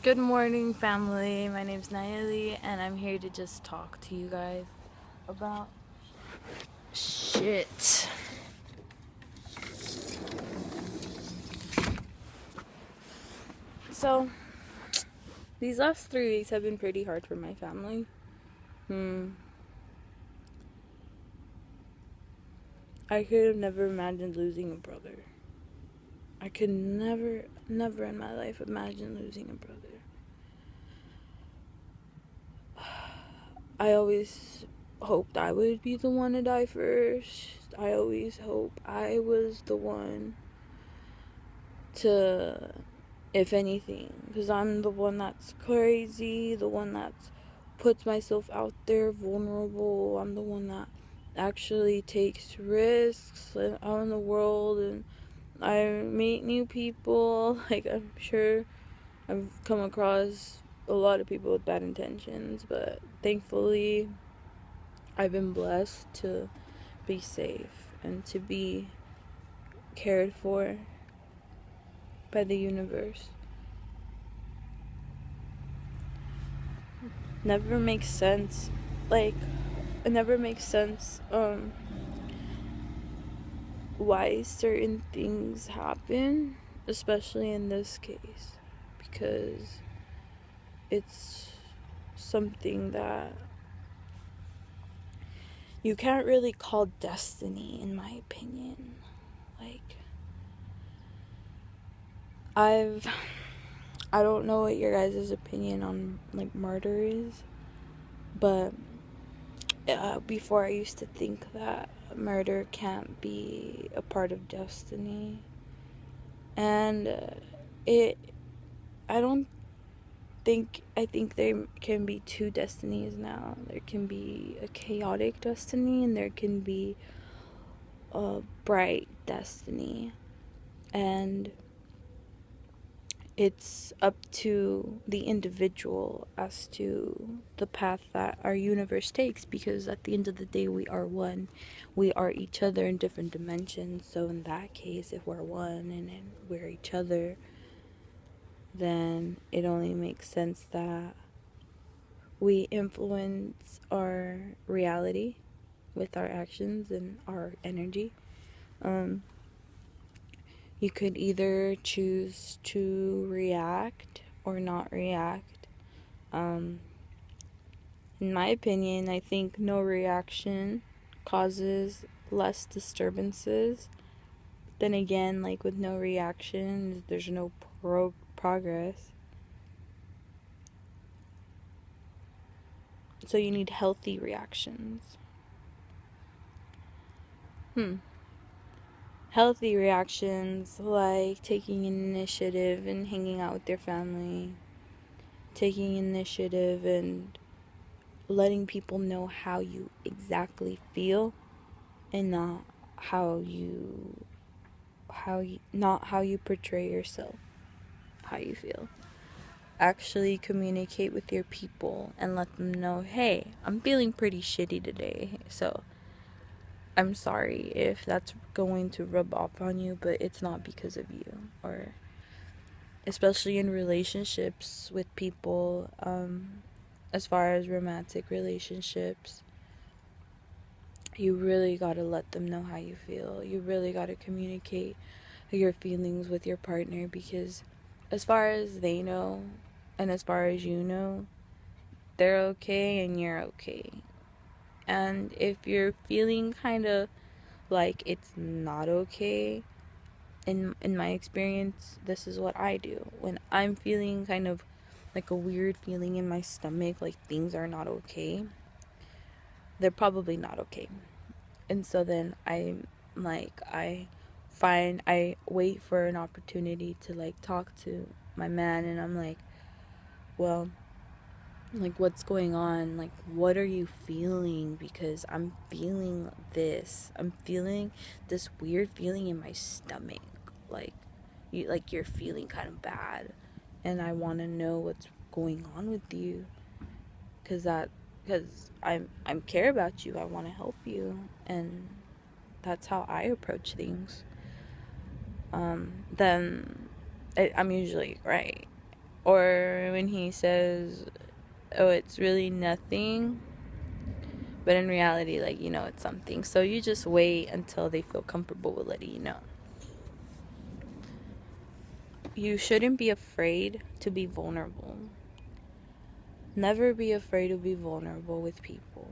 Good morning, family. My name's Nayeli, and I'm here to just talk to you guys about shit. So, these last 3 weeks have been pretty hard for my family. I could have never imagined losing a brother. I could never in my life imagine losing a brother. I always hoped I would be the one to die first. I always hoped I was the one to, if anything, because I'm the one that's crazy, the one that puts myself out there vulnerable. I'm the one that actually takes risks out in the world, and I meet new people. Like, I'm sure I've come across a lot of people with bad intentions, but thankfully I've been blessed to be safe and to be cared for by the universe. Never makes sense. Like, it never makes sense why certain things happen, especially in this case, because it's something that you can't really call destiny, in my opinion. Like, I don't know what your guys' opinion on like murder is, but before I used to think that murder can't be a part of destiny, and it I don't think I think there can be two destinies now. There can be a chaotic destiny, and there can be a bright destiny, and it's up to the individual as to the path that our universe takes, because at the end of the day we are one. We are each other in different dimensions. So in that case, if we're one and we're each other, then it only makes sense that we influence our reality with our actions and our energy. You could either choose to react or not react. In my opinion, I think no reaction causes less disturbances. Then again, like with no reaction, there's no progress. So you need healthy reactions. Healthy reactions like taking initiative and hanging out with your family, taking initiative and letting people know how you exactly feel, and not how you portray yourself, how you feel. Actually communicate with your people and let them know, hey, I'm feeling pretty shitty today, so I'm sorry if that's going to rub off on you, but it's not because of you. Or especially in relationships with people, as far as romantic relationships, you really gotta let them know how you feel. You really gotta communicate your feelings with your partner, because as far as they know and as far as you know, they're okay and you're okay. And if you're feeling kind of like it's not okay, in my experience, this is what I do. When I'm feeling kind of like a weird feeling in my stomach, like things are not okay, they're probably not okay. And so then I wait for an opportunity to like talk to my man, and I'm like, well, like, what's going on? Like, what are you feeling? Because I'm feeling this. I'm feeling this weird feeling in my stomach. Like, you're feeling kind of bad, and I want to know what's going on with you, because I'm care about you. I want to help you, and that's how I approach things. Then I'm usually right. Or when he says, oh, it's really nothing, but in reality, like, you know, it's something. So you just wait until they feel comfortable with letting you know. You shouldn't be afraid to be vulnerable. Never be afraid to be vulnerable with people.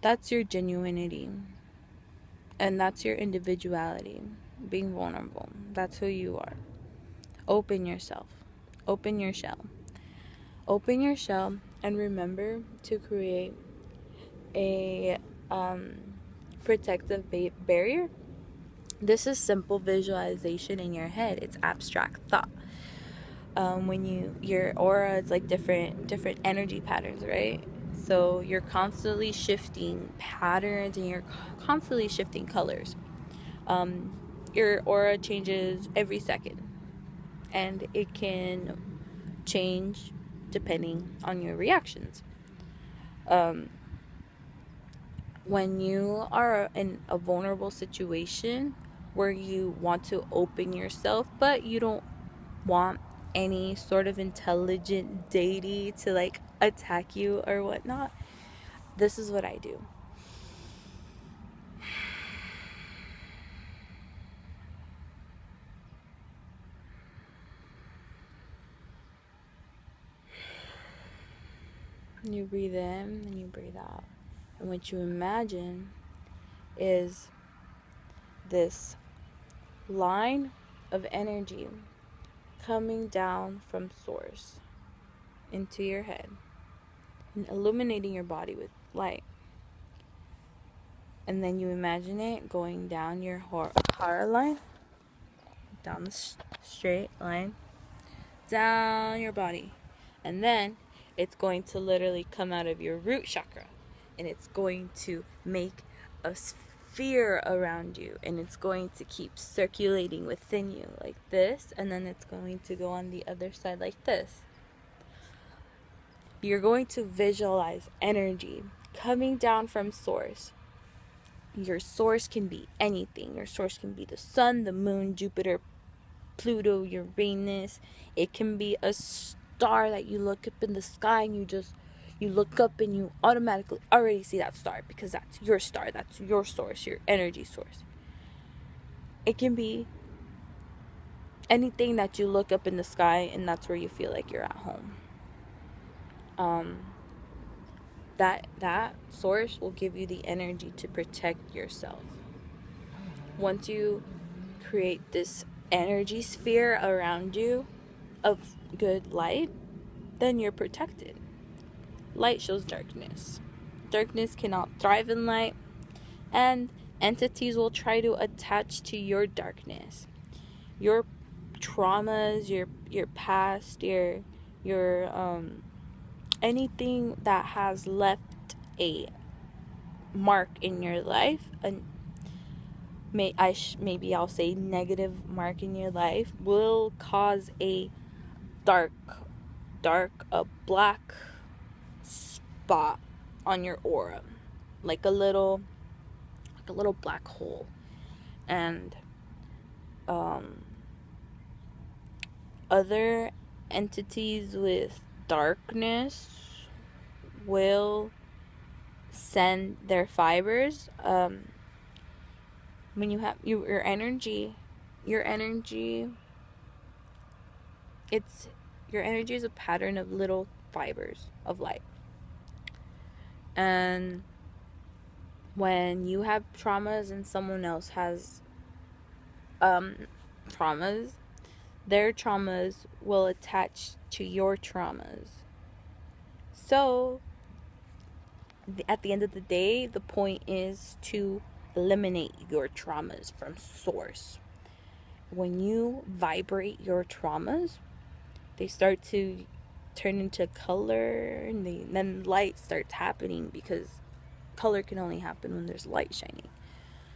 That's your genuinity. And that's your individuality. Being vulnerable. That's who you are. Open yourself. Open your shell. Open your shell and remember to create a protective barrier. This is simple visualization in your head. It's abstract thought. When your aura is like different energy patterns, right? So you're constantly shifting patterns and you're constantly shifting colors. Your aura changes every second, and it can change depending on your reactions. When you are in a vulnerable situation where you want to open yourself, but you don't want any sort of intelligent deity to like attack you or whatnot, this is what I do. You breathe in and you breathe out. And what you imagine is this line of energy coming down from source into your head and illuminating your body with light. And then you imagine it going down your heart line, down the straight line, down your body. And then it's going to literally come out of your root chakra. And it's going to make a sphere around you. And it's going to keep circulating within you like this. And then it's going to go on the other side like this. You're going to visualize energy coming down from source. Your source can be anything. Your source can be the sun, the moon, Jupiter, Pluto, Uranus. It can be a star that you look up in the sky and you look up and you automatically already see that star because that's your star. That's your source, your energy source. It can be anything that you look up in the sky and that's where you feel like you're at home. That source will give you the energy to protect yourself. Once you create this energy sphere around you of good light, then you're protected. Light shows darkness. Darkness cannot thrive in light, and entities will try to attach to your darkness. Your traumas, your past, your anything that has left a mark in your life, and maybe I'll say negative mark in your life, will cause a black spot on your aura, like a little black hole. And other entities with darkness will send their fibers. When you have your energy is a pattern of little fibers of light. And when you have traumas and someone else has traumas, their traumas will attach to your traumas. So at the end of the day, the point is to eliminate your traumas from source. When you vibrate your traumas, they start to turn into color, and then light starts happening, because color can only happen when there's light shining.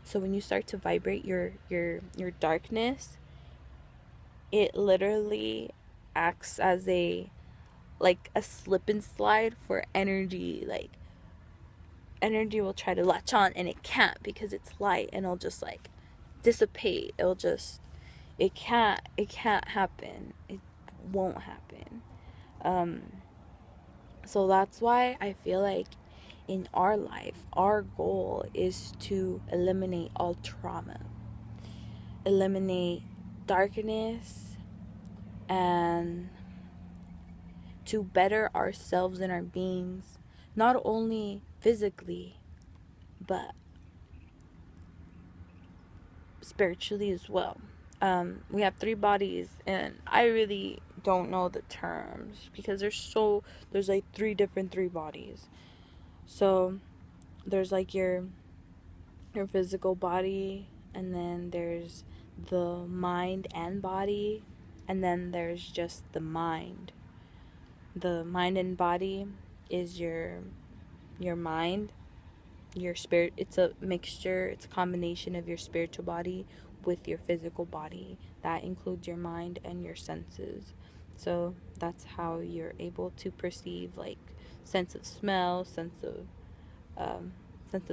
So when you start to vibrate your darkness, it literally acts as a slip and slide for energy. Like, energy will try to latch on and it can't, because it's light, and it'll just dissipate. It can't happen. won't happen. So that's why I feel like in our life, our goal is to eliminate all trauma, eliminate darkness, and to better ourselves and our beings, not only physically, but spiritually as well. We have 3 bodies, and I really don't know the terms because there's like 3 bodies. So there's like your physical body, and then there's the mind and body, and then there's just the mind. The mind and body is your mind, your spirit. It's a mixture, it's a combination of your spiritual body with your physical body. That includes your mind and your senses. So that's how you're able to perceive, like, sense of smell, sense of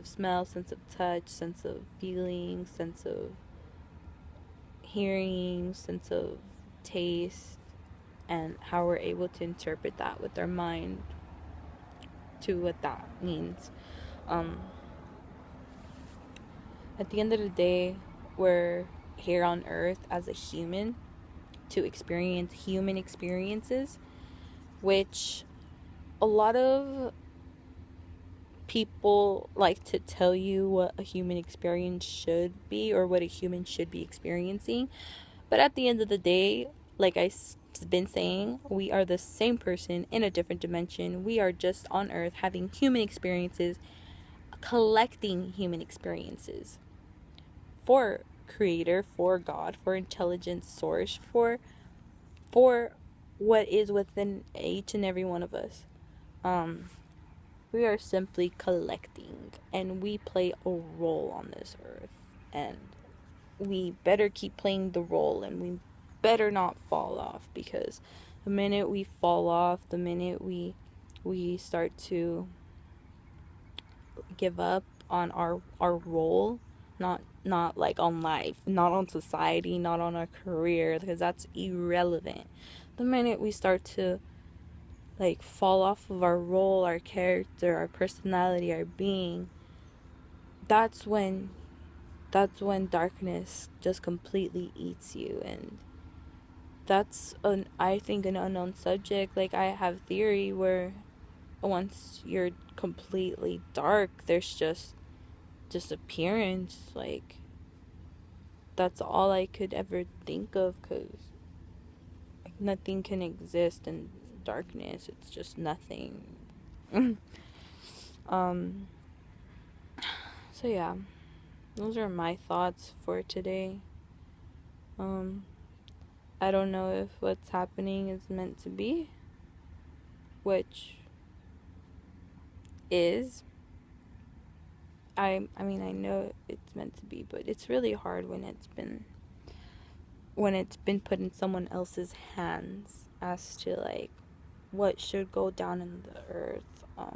smell, sense of touch, sense of feeling, sense of hearing, sense of taste, and how we're able to interpret that with our mind to what that means. At the end of the day, we're here on earth as a human to experience human experiences, which a lot of people like to tell you what a human experience should be or what a human should be experiencing. But at the end of the day, like I've been saying, we are the same person in a different dimension. We are just on earth having human experiences, collecting human experiences for creator, for God, for intelligence source, for what is within each and every one of us. We are simply collecting, and we play a role on this earth, and we better keep playing the role, and we better not fall off, because the minute we fall off, the minute we start to give up on our role, not like on life, not on society, not on our career, because that's irrelevant. The minute we start to like fall off of our role, our character, our personality, our being, that's when darkness just completely eats you. And that's I think an unknown subject. Like, I have theory where once you're completely dark, there's just disappearance. Like, that's all I could ever think of, because nothing can exist in darkness. It's just nothing. So yeah, those are my thoughts for today. I don't know if what's happening is meant to be, which is. I mean, I know it's meant to be, but it's really hard when it's been put in someone else's hands as to like what should go down in the earth. I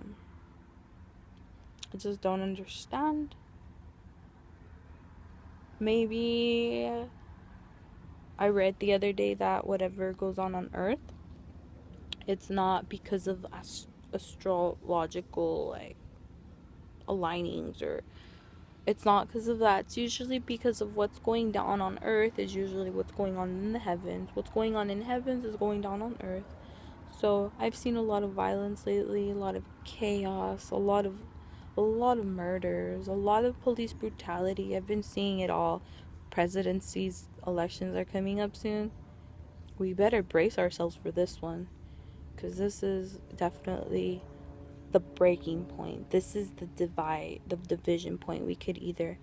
just don't understand. Maybe I read the other day that whatever goes on earth, it's not because of astrological like alignings, or it's not because of that. It's usually because of what's going down on earth is usually what's going on in the heavens. What's going on in heavens is going down on earth. So I've seen a lot of violence lately, a lot of chaos, a lot of murders, a lot of police brutality. I've been seeing it all. Presidencies, elections are coming up soon. We better brace ourselves for this one, because this is definitely the breaking point. This is the division point. We could either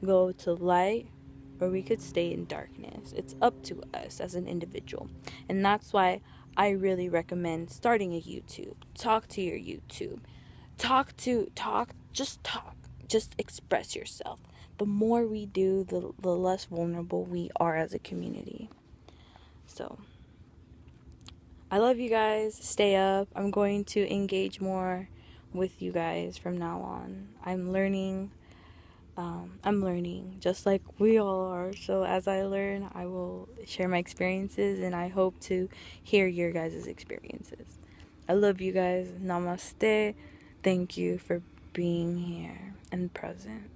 go to light or we could stay in darkness. It's up to us as an individual. And that's why I really recommend starting a YouTube. Talk to your YouTube. Just talk. Just express yourself. The more we do, the less vulnerable we are as a community. So, I love you guys. Stay up. I'm going to engage more with you guys from now on. I'm learning I'm learning just like we all are. So as I learn, I will share my experiences, and I hope to hear your guys' experiences. I love you guys. Namaste. Thank you for being here and present.